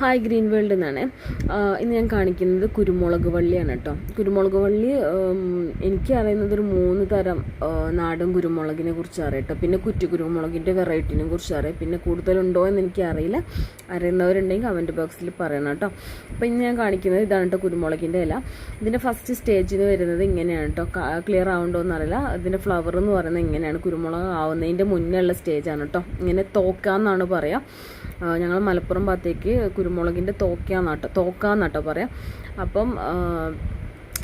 Hi green world എന്നാണ്. ഇന്ന് ഞാൻ കാണിക്കുന്നത് കുരുമുളക് വള്ളിയാണ് കേട്ടോ. കുരുമുളക് വള്ളി എനിക്ക് അറിയുന്നത് ഒരു 3 തരം നാടൻ കുരുമുളകിനെ കുറിച്ച് അറിയാം കേട്ടോ. പിന്നെ കുറ്റി കുരുമുളകിൻ്റെ വെറൈറ്റിനെ കുറിച്ച് അറിയാം. പിന്നെ കൂടുതലുണ്ടോ എന്ന് എനിക്കറിയില്ല. അറിയുന്നവരുണ്ടെങ്കിൽ കമൻറ്റ് ബോക്സിൽ പറയണം കേട്ടോ. അപ്പോൾ ഇന്ന് ഞാൻ കാണിക്കുന്നത് ഇതാണ് കേട്ടോ കുരുമുളകിൻ്റെ ഇല. ഇതിൻ്റെ ഫസ്റ്റ് സ്റ്റേജിൽ വരുന്നത് ഇങ്ങനെയാണ് കേട്ടോ. ക്ലിയർ ആവുണ്ടോ എന്നറിയില്ല. ഇതിൻ്റെ ഫ്ലവർ എന്ന് പറയുന്നത് ഇങ്ങനെയാണ്. കുരുമുളക് ആവുന്നതിൻ്റെ മുന്നേ ഉള്ള സ്റ്റേജാണ് കേട്ടോ. ഇങ്ങനെ തോക്കാന്നാണ് പറയുക. ഞങ്ങൾ മലപ്പുറം ഭാഗത്തേക്ക് കുരുമുളകിൻ്റെ തോക്കാന്നാട്ടോ പറയാം. അപ്പം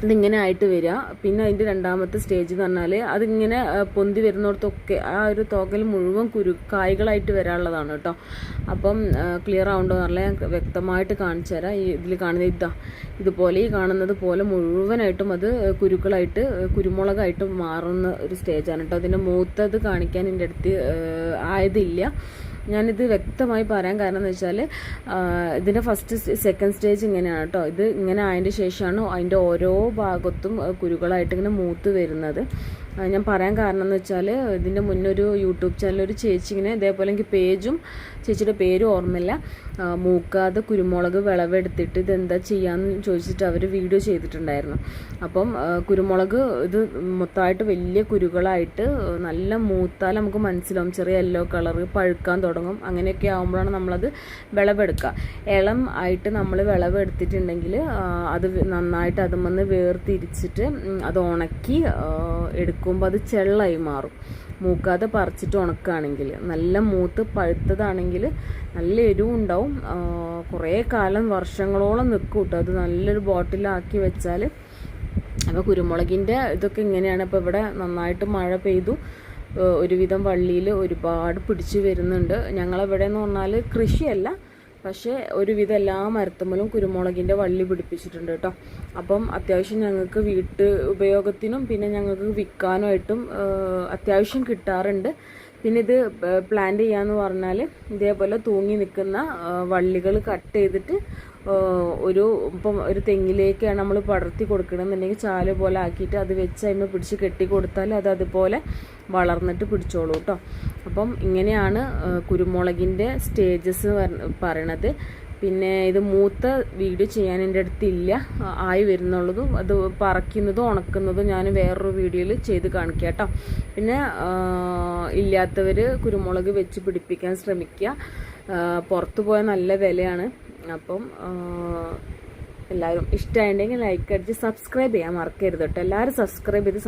ഇതിങ്ങനെ ആയിട്ട് വരിക. പിന്നെ അതിൻ്റെ രണ്ടാമത്തെ സ്റ്റേജ് എന്ന് പറഞ്ഞാൽ അതിങ്ങനെ പൊന്തി വരുന്നിടത്തൊക്കെ ആ ഒരു തോകൽ മുഴുവൻ കായ്കളായിട്ട് വരാനുള്ളതാണ് കേട്ടോ. അപ്പം ക്ലിയർ ആവുണ്ടോ എന്നറിയില്ല. ഞാൻ വ്യക്തമായിട്ട് കാണിച്ചു തരാം. ഈ ഇതിൽ കാണുന്ന ഇതുപോലെ ഈ കാണുന്നത് പോലെ മുഴുവനായിട്ടും അത് കുരുക്കളായിട്ട് കുരുമുളകായിട്ട് മാറുന്ന ഒരു സ്റ്റേജാണ് കേട്ടോ. അതിൻ്റെ മൂത്തത് കാണിക്കാൻ എൻ്റെ അടുത്ത് ആയതില്ല. ഞാനിത് വ്യക്തമായി പറയാൻ കാരണം എന്ന് വെച്ചാൽ ഇതിൻ്റെ സെക്കൻഡ് സ്റ്റേജ് ഇങ്ങനെയാണ് കേട്ടോ. ഇത് ഇങ്ങനെ ആയതിൻ്റെ ശേഷമാണ് അതിൻ്റെ ഓരോ ഭാഗത്തും കുരുക്കളായിട്ട് ഇങ്ങനെ മൂത്ത് വരുന്നത്. ഞാൻ പറയാൻ കാരണം എന്ന് വെച്ചാൽ ഇതിൻ്റെ മുന്നേ ഒരു യൂട്യൂബ് ചാനൽ ഒരു ചേച്ചി ഇങ്ങനെ ഇതേപോലെ എനിക്ക് ചേച്ചിയുടെ പേരും ഓർമ്മയില്ല, മൂക്കാതെ കുരുമുളക് വിളവെടുത്തിട്ട് ഇതെന്താ ചെയ്യാമെന്ന് ചോദിച്ചിട്ട് അവർ വീഡിയോ ചെയ്തിട്ടുണ്ടായിരുന്നു. അപ്പം കുരുമുളക് ഇത് മൊത്തമായിട്ട് വലിയ കുരുകളായിട്ട് നല്ല മൂത്താൽ നമുക്ക് മനസ്സിലാവും. ചെറിയ യെല്ലോ കളർ പഴുക്കാൻ തുടങ്ങും. അങ്ങനെയൊക്കെ ആകുമ്പോഴാണ് നമ്മളത് വിളവെടുക്കുക. ഇളം ആയിട്ട് നമ്മൾ വിളവെടുത്തിട്ടുണ്ടെങ്കിൽ അത് നന്നായിട്ട് അതുമെന്ന് വേർതിരിച്ചിട്ട് അത് ഉണക്കി എടുക്കുമ്പോൾ അത് ചെള്ളായി മാറും. മൂക്കാതെ പറിച്ചിട്ട് ഉണക്കുകയാണെങ്കിൽ. നല്ല മൂത്ത് പഴുത്തതാണെങ്കിൽ നല്ല എരിവും ഉണ്ടാവും. കുറേ കാലം വർഷങ്ങളോളം നിൽക്കും കേട്ടോ. അത് നല്ലൊരു ബോട്ടിലാക്കി വെച്ചാൽ. അപ്പോൾ കുരുമുളകിൻ്റെ ഇതൊക്കെ ഇങ്ങനെയാണ്. അപ്പോൾ ഇവിടെ നന്നായിട്ട് മഴ പെയ്തു. ഒരുവിധം വള്ളിയിൽ ഒരുപാട് പിടിച്ചു വരുന്നുണ്ട്. ഞങ്ങളെവിടെ എന്ന് പറഞ്ഞാൽ കൃഷിയല്ല, പക്ഷേ ഒരുവിധം എല്ലാ മരത്തുമ്മലും കുരുമുളകിൻ്റെ വള്ളി പിടിപ്പിച്ചിട്ടുണ്ട് കേട്ടോ. അപ്പം അത്യാവശ്യം ഞങ്ങൾക്ക് വീട്ട് ഉപയോഗത്തിനും പിന്നെ ഞങ്ങൾക്ക് വിൽക്കാനുമായിട്ടും അത്യാവശ്യം കിട്ടാറുണ്ട്. പിന്നെ ഇത് പ്ലാന്റ് ചെയ്യാന്ന് പറഞ്ഞാൽ ഇതേപോലെ തൂങ്ങി നിൽക്കുന്ന വള്ളികൾ കട്ട് ചെയ്തിട്ട് ഇപ്പം ഒരു തെങ്ങിലേക്കാണ് നമ്മൾ പടർത്തി കൊടുക്കണമെന്നുണ്ടെങ്കിൽ ചാല് പോലെ ആക്കിയിട്ട് അത് വെച്ച് അതിന് പിടിച്ച് കെട്ടി കൊടുത്താൽ അത് അതുപോലെ വളർന്നിട്ട് പിടിച്ചോളൂ കേട്ടോ. അപ്പം ഇങ്ങനെയാണ് കുരുമുളകിൻ്റെ സ്റ്റേജസ് പറയണത്. പിന്നെ ഇത് മൂത്ത വീഡിയോ ചെയ്യാൻ എൻ്റെ അടുത്തില്ല, ആയി വരുന്നുള്ളതും അത് പറിക്കുന്നതും ഉണക്കുന്നതും ഞാൻ വേറൊരു വീഡിയോയിൽ ചെയ്ത് കാണിക്കാം കേട്ടോ. പിന്നെ ഇല്ലാത്തവർ കുരുമുളക് വെച്ച് പിടിപ്പിക്കാൻ ശ്രമിക്കുക. പുറത്തു പോയാൽ നല്ല വിലയാണ്. അപ്പം എല്ലാവരും ഇഷ്ടമായിട്ടുണ്ടെങ്കിൽ ലൈക്ക് അടിച്ച് സബ്സ്ക്രൈബ് ചെയ്യാൻ മറക്കരുത് കേട്ടോ. എല്ലാവരും സബ്സ്ക്രൈബ് ചെയ്ത്